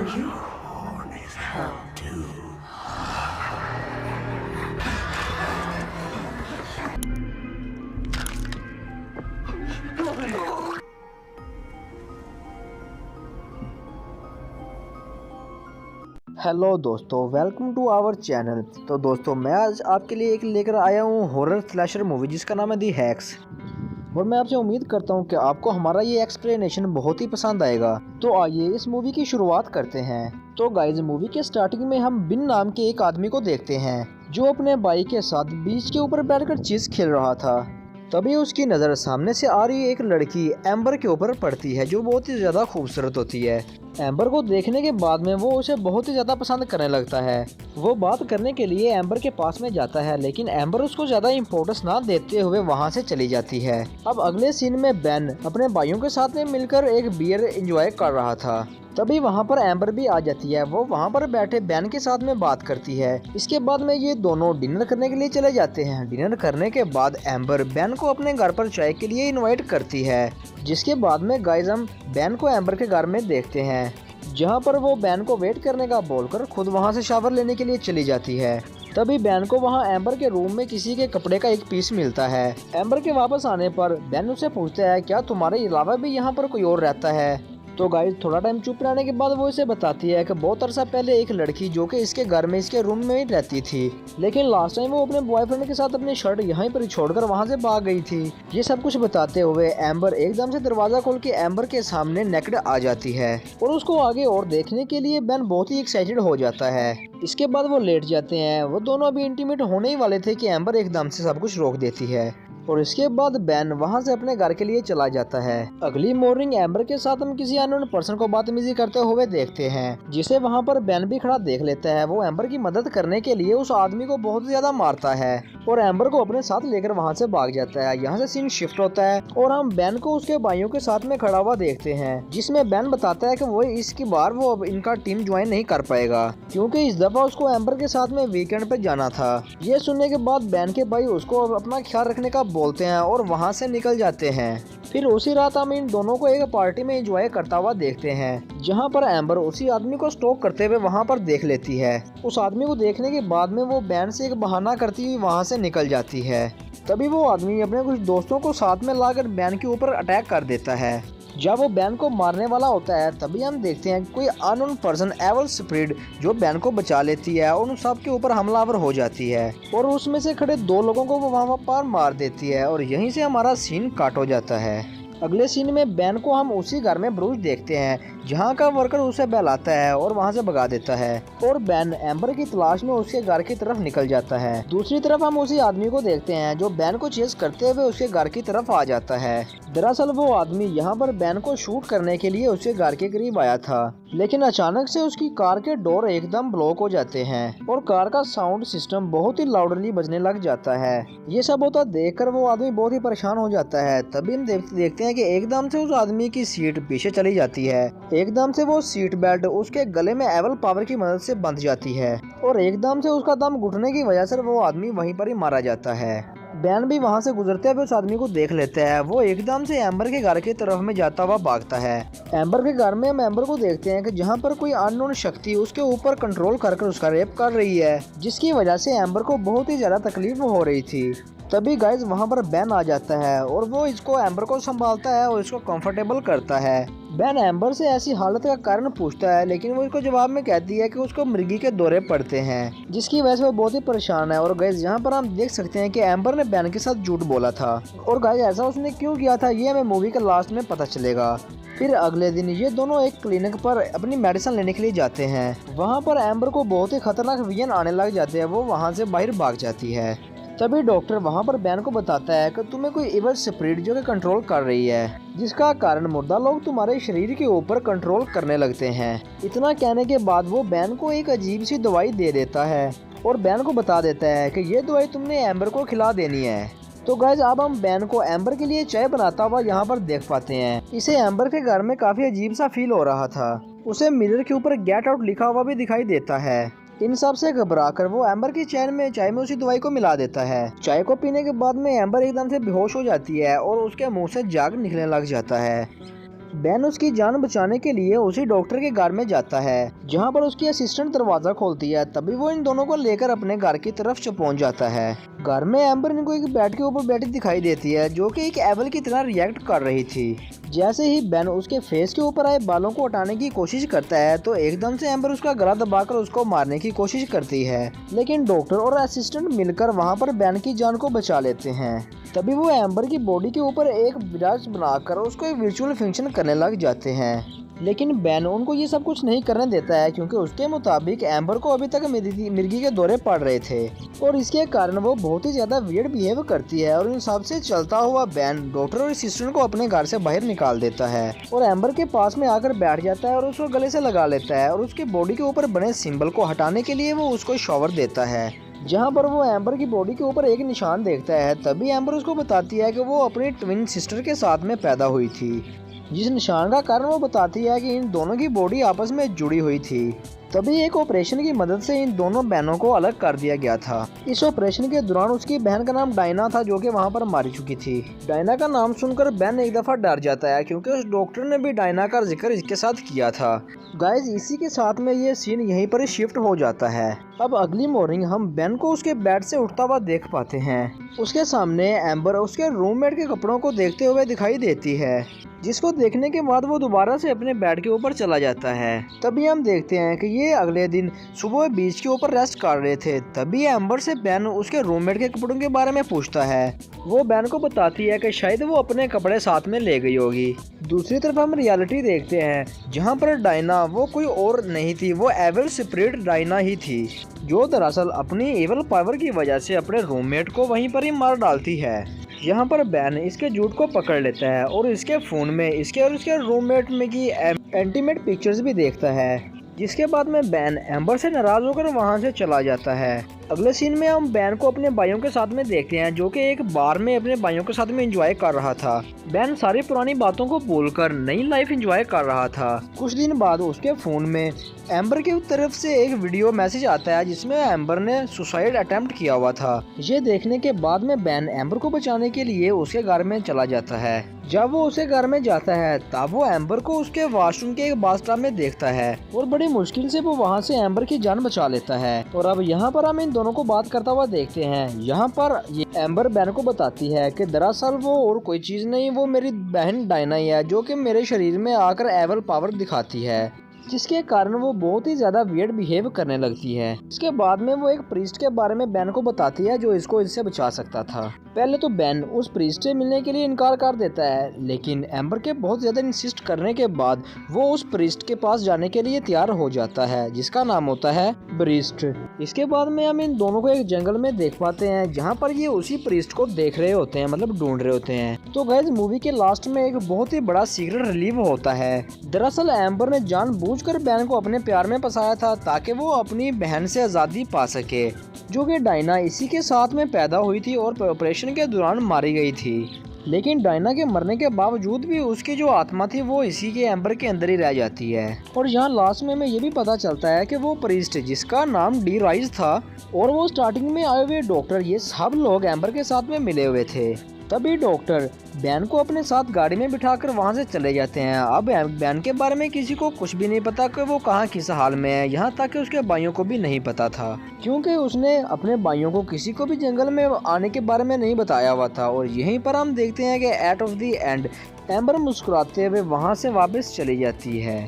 Unicorn is hell too. Hello दोस्तों, welcome to our channel. तो दोस्तों, मैं आज आपके लिए एक लेकर आया हूँ हॉरर स्लैशर मूवी जिसका नाम है दी हैक्स। और मैं आपसे उम्मीद करता हूँ कि आपको हमारा ये एक्सप्लेनेशन बहुत ही पसंद आएगा। तो आइए इस मूवी की शुरुआत करते हैं। तो गाइज, मूवी के स्टार्टिंग में हम बिन नाम के एक आदमी को देखते हैं जो अपने बाइक के साथ बीच के ऊपर बैठकर चेस खेल रहा था। तभी उसकी नज़र सामने से आ रही एक लड़की एम्बर के ऊपर पड़ती है जो बहुत ही ज़्यादा खूबसूरत होती है। एम्बर को देखने के बाद में वो उसे बहुत ही ज़्यादा पसंद करने लगता है। वो बात करने के लिए एम्बर के पास में जाता है, लेकिन एम्बर उसको ज़्यादा इम्पोर्टेंस ना देते हुए वहाँ से चली जाती है। अब अगले सीन में बेन अपने भाइयों के साथ में मिलकर एक बियर एंजॉय कर रहा था। तभी वहाँ पर एम्बर भी आ जाती है। वो वहाँ पर बैठे बेन के साथ में बात करती है। इसके बाद में ये दोनों डिनर करने के लिए चले जाते हैं। डिनर करने के बाद एम्बर बेन को अपने घर पर चाय के लिए इनवाइट करती है। जिसके बाद में गाइस हम बेन को एम्बर के घर में देखते हैं, जहाँ पर वो बेन को वेट करने का बोलकर खुद वहाँ से शावर लेने के लिए चली जाती है। तभी बेन को वहाँ एम्बर के रूम में किसी के कपड़े का एक पीस मिलता है। एम्बर के वापस आने पर बेन उससे पूछता है, क्या तुम्हारे अलावा भी यहाँ पर कोई और रहता है? तो गाइस, थोड़ा टाइम चुप रहने के बाद वो इसे बताती है कि बहुत अरसा पहले एक लड़की जो कि इसके घर में इसके रूम में ही रहती थी, लेकिन लास्ट टाइम वो अपने बॉयफ्रेंड के साथ अपनी शर्ट यहीं पर छोड़कर वहां से भाग गई थी। ये सब कुछ बताते हुए एम्बर एकदम से दरवाजा खोल के एम्बर के सामने नेकेड आ जाती है और उसको आगे और देखने के लिए बेन बहुत ही एक्साइटेड हो जाता है। इसके बाद वो लेट जाते हैं। वो दोनों अभी इंटीमेट होने ही वाले थे कि एम्बर एकदम से सब कुछ रोक देती है और इसके बाद बेन वहां से अपने घर के लिए चला जाता है। अगली मॉर्निंग एम्बर के साथ हम किसी अननोन पर्सन को बदतमीजी करते हुए देखते हैं, जिसे वहां पर बेन भी खड़ा देख लेता है। वो एम्बर की मदद करने के लिए उस आदमी को बहुत ज्यादा मारता है और एम्बर को अपने साथ लेकर वहां से भाग जाता है। यहाँ से सीन शिफ्ट होता है और हम बेन को उसके भाइयों के साथ में खड़ा हुआ देखते हैं, जिसमें बेन बताता है कि वो इसकी बार वो अब इनका टीम ज्वाइन नहीं कर पाएगा क्योंकि इस दफा उसको एम्बर के साथ में वीकेंड पे जाना था। ये सुनने के बाद बेन के भाई उसको अपना ख्याल रखने का बोलते हैं और वहां से निकल जाते हैं। फिर उसी रात हम इन दोनों को एक पार्टी में एंजॉय करता हुआ देखते हैं, जहां पर एम्बर उसी आदमी को स्टॉक करते हुए वहां पर देख लेती है। उस आदमी को देखने के बाद में वो बेन से एक बहाना करती हुई वहां से निकल जाती है। तभी वो आदमी अपने कुछ दोस्तों को साथ में लाकर बेन के ऊपर अटैक कर देता है। जब वो बेन को मारने वाला होता है तभी हम देखते हैं कोई अननोन पर्सन एवल स्प्रिट जो बेन को बचा लेती है और उन सब के ऊपर हमलावर हो जाती है और उसमें से खड़े दो लोगों को वो वहां पर मार देती है और यहीं से हमारा सीन काट हो जाता है। अगले सीन में बेन को हम उसी घर में ब्रूस देखते हैं जहां का वर्कर उसे बहलाता है और वहां से भगा देता है और बेन एम्बर की तलाश में उसके घर की तरफ निकल जाता है। दूसरी तरफ हम उसी आदमी को देखते हैं जो बेन को चेस करते हुए उसके घर की तरफ आ जाता है। दरअसल वो आदमी यहाँ पर बेन को शूट करने के लिए उसके घर के करीब आया था, लेकिन अचानक से उसकी कार के डोर एकदम ब्लॉक हो जाते हैं और कार का साउंड सिस्टम बहुत ही लाउडली बजने लग जाता है। ये सब होता देखकर वो आदमी बहुत ही परेशान हो जाता है। तभी हम देखते हैं कि एकदम से उस आदमी की सीट पीछे चली जाती है। एकदम से वो सीट बेल्ट उसके गले में एवल पावर की मदद से बंध जाती है और एकदम से उसका दम घुटने की वजह से वो आदमी वहीं पर ही मारा जाता है। बेन भी वहां से गुजरते हुए उस आदमी को देख लेता है। वो एकदम से एम्बर के घर की तरफ में जाता हुआ भागता है। एम्बर के घर में हम एम्बर को देखते हैं कि जहां पर कोई अननोन शक्ति उसके ऊपर कंट्रोल कर उसका रेप कर रही है, जिसकी वजह से एम्बर को बहुत ही ज्यादा तकलीफ हो रही थी। तभी गाइज वहां पर बेन आ जाता है और वो इसको एम्बर को संभालता है और इसको कंफर्टेबल करता है। बेन एम्बर से ऐसी हालत का कारण पूछता है, लेकिन वो इसको जवाब में कहती है कि उसको मृगी के दौरे पड़ते हैं, जिसकी वजह से वो बहुत ही परेशान है। और गाइज यहाँ पर हम देख सकते हैं कि एम्बर ने बेन के साथ झूठ बोला था और गाइज ऐसा उसने क्यों किया था ये हमें मूवी के लास्ट में पता चलेगा। फिर अगले दिन ये दोनों एक क्लिनिक पर अपनी मेडिसिन लेने के लिए जाते हैं। वहाँ पर एम्बर को बहुत ही खतरनाक विजन आने लग जाते हैं। वो वहाँ से बाहर भाग जाती है। तभी डॉक्टर वहां पर बेन को बताता है कि तुम्हें कोई इवल स्पिरिट जो कि कंट्रोल कर रही है, जिसका कारण मुर्दा लोग तुम्हारे शरीर के ऊपर कंट्रोल करने लगते हैं। इतना कहने के बाद वो बेन को एक अजीब सी दवाई दे देता है और बेन को बता देता है कि ये दवाई तुमने एम्बर को खिला देनी है। तो गाइज अब हम बेन को एम्बर के लिए चाय बनाता हुआ यहाँ पर देख पाते हैं। इसे एम्बर के घर में काफी अजीब सा फील हो रहा था। उसे मिरर के ऊपर गेट आउट लिखा हुआ भी दिखाई देता है। इन सब से घबराकर वो एम्बर की चैन में चाय में उसी दवाई को मिला देता है। चाय को पीने के बाद में एम्बर एकदम से बेहोश हो जाती है और उसके मुंह से जाग निकलने लग जाता है। बेन उसकी जान बचाने के लिए उसी डॉक्टर के घर में जाता है, जहां पर उसकी असिस्टेंट दरवाजा खोलती है। तभी वो इन दोनों को लेकर अपने घर की तरफ पहुंच जाता है। घर में एम्बर इनको एक बेड के ऊपर बैठी दिखाई देती है, जो कि एक एवल की तरह रिएक्ट कर रही थी। जैसे ही बेन उसके फेस के ऊपर आए बालों को हटाने की कोशिश करता है तो एकदम से एम्बर उसका गला दबाकर उसको मारने की कोशिश करती है, लेकिन डॉक्टर और असिस्टेंट मिलकर वहां पर बेन की जान को बचा लेते हैं। तभी वो एम्बर की बॉडी के ऊपर एक ब्रांच बनाकर उसको एक वर्चुअल फंक्शन करने लग जाते हैं। लेकिन बेन उनको ये सब कुछ नहीं करने देता है, क्योंकि उसके मुताबिक एम्बर को अभी तक मिर्गी के दौरे पड़ रहे थे और इसके कारण वो बहुत ही ज्यादा वियर्ड बिहेव करती है। और इन सब से चलता हुआ बेन डॉक्टर और असिस्टेंट को अपने घर से बाहर निकाल देता है और एम्बर के पास में आकर बैठ जाता है और उसको गले से लगा लेता है और उसकी बॉडी के ऊपर बने सिंबल को हटाने के लिए वो उसको शॉवर देता है, जहां पर वो एम्बर की बॉडी के ऊपर एक निशान देखता है। तभी एम्बर उसको बताती है कि वो अपनी ट्विन सिस्टर के साथ में पैदा हुई थी, जिस निशान का कारण वो बताती है कि इन दोनों की बॉडी आपस में जुड़ी हुई थी। तभी एक ऑपरेशन की मदद से इन दोनों बहनों को अलग कर दिया गया था। इस ऑपरेशन के दौरान उसकी बहन का नाम डायना था, जो कि वहां पर मारी चुकी थी। डायना का नाम सुनकर बेन एक दफा डर जाता है, क्योंकि उस डॉक्टर ने भी डायना का जिक्र इसके साथ किया था। गाइस, इसी के साथ में ये सीन यहीं पर शिफ्ट हो जाता है। अब अगली मॉर्निंग हम बेन को उसके बेड से उठता हुआ देख पाते हैं। उसके सामने एम्बर उसके रूममेट के कपड़ों को देखते हुए दिखाई देती है, जिसको देखने के बाद वो दोबारा से अपने बेड के ऊपर चला जाता है। तभी हम देखते हैं कि ये अगले दिन सुबह बीच के ऊपर रेस्ट कर रहे थे। तभी एम्बर से बेन उसके रूममेट के कपड़ों के बारे में पूछता है। वो बेन को बताती है कि शायद वो अपने कपड़े साथ में ले गई होगी। दूसरी तरफ हम रियलिटी देखते हैं, जहाँ पर डायना वो कोई और नहीं थी, वो एविल स्पिरिट डायना ही थी, जो दरअसल अपनी एविल पावर की वजह से अपने रूममेट को वहीं पर ही मार डालती है। यहाँ पर बेन इसके झूठ को पकड़ लेता है और इसके फोन में इसके और उसके रूममेट में की इंटीमेट पिक्चर्स भी देखता है, जिसके बाद में बेन एम्बर से नाराज होकर वहां से चला जाता है। अगले सीन में हम बेन को अपने भाइयों के साथ में देखते हैं, जो कि एक बार में अपने भाइयों के साथ में एंजॉय कर रहा था। बेन सारी पुरानी बातों को भूलकर नई लाइफ एंजॉय कर रहा था। कुछ दिन बाद उसके फोन में एम्बर की तरफ से एक वीडियो मैसेज आता है, जिसमें एम्बर ने सुसाइड अटेम्प्ट किया हुआ था। ये देखने के बाद में बेन एम्बर को बचाने के लिए उसके घर में चला जाता है। जब वो उसके घर में जाता है तब वो एम्बर को उसके वॉशरूम के एक बाथटब में देखता है और बड़ी मुश्किल से वो वहाँ से एम्बर की जान बचा लेता है। और अब यहाँ पर हम इन दोनों को बात करता हुआ देखते हैं। यहाँ पर ये एम्बर बेन को बताती है कि दरअसल वो और कोई चीज नहीं, वो मेरी बहन डायना ही है, जो कि मेरे शरीर में आकर एवल पावर दिखाती है, जिसके कारण वो बहुत ही ज्यादा वियर्ड बिहेव करने लगती है। इसके बाद में वो एक प्रीस्ट के बारे में बेन को बताती है, जो इसको इससे बचा सकता था। पहले तो बेन उस प्रीस्ट से मिलने के लिए इनकार कर देता है, लेकिन एम्बर के बहुत ज्यादा इंसिस्ट करने के बाद वो उस प्रीस्ट के पास जाने के लिए तैयार हो जाता है, जिसका नाम होता है ब्रीस्ट। इसके बाद में हम इन दोनों को एक जंगल में देख पाते हैं, जहाँ पर ये उसी प्रीस्ट को देख रहे होते हैं, मतलब ढूंढ रहे होते हैं। तो गाइस, मूवी के लास्ट में एक बहुत ही बड़ा सीक्रेट रिलीव होता है। दरअसल एम्बर ने जानबूझकर बेन को अपने प्यार में फंसाया था, ताकि वो अपनी बहन से आज़ादी पा सके, जो कि डायना इसी के साथ में पैदा हुई थी और ऑपरेशन के दौरान मारी गई थी। लेकिन डायना के मरने के बावजूद भी उसकी जो आत्मा थी वो इसी के एम्बर के अंदर ही रह जाती है। और यहाँ लास्ट में हमें ये भी पता चलता है कि वो प्रीस्ट, जिसका नाम डी राइज था, और वो स्टार्टिंग में आए हुए डॉक्टर, ये सब लोग एम्बर के साथ में मिले हुए थे। तभी डॉक्टर बेन को अपने साथ गाड़ी में बिठाकर वहां से चले जाते हैं। अब बेन के बारे में किसी को कुछ भी नहीं पता कि वो कहाँ किस हाल में है, यहाँ तक कि उसके भाइयों को भी नहीं पता था, क्योंकि उसने अपने भाइयों को किसी को भी जंगल में आने के बारे में नहीं बताया हुआ था। और यहीं पर हम देखते हैं कि at of the end Amber मुस्कुराते हुए वहाँ से वापस चली जाती है।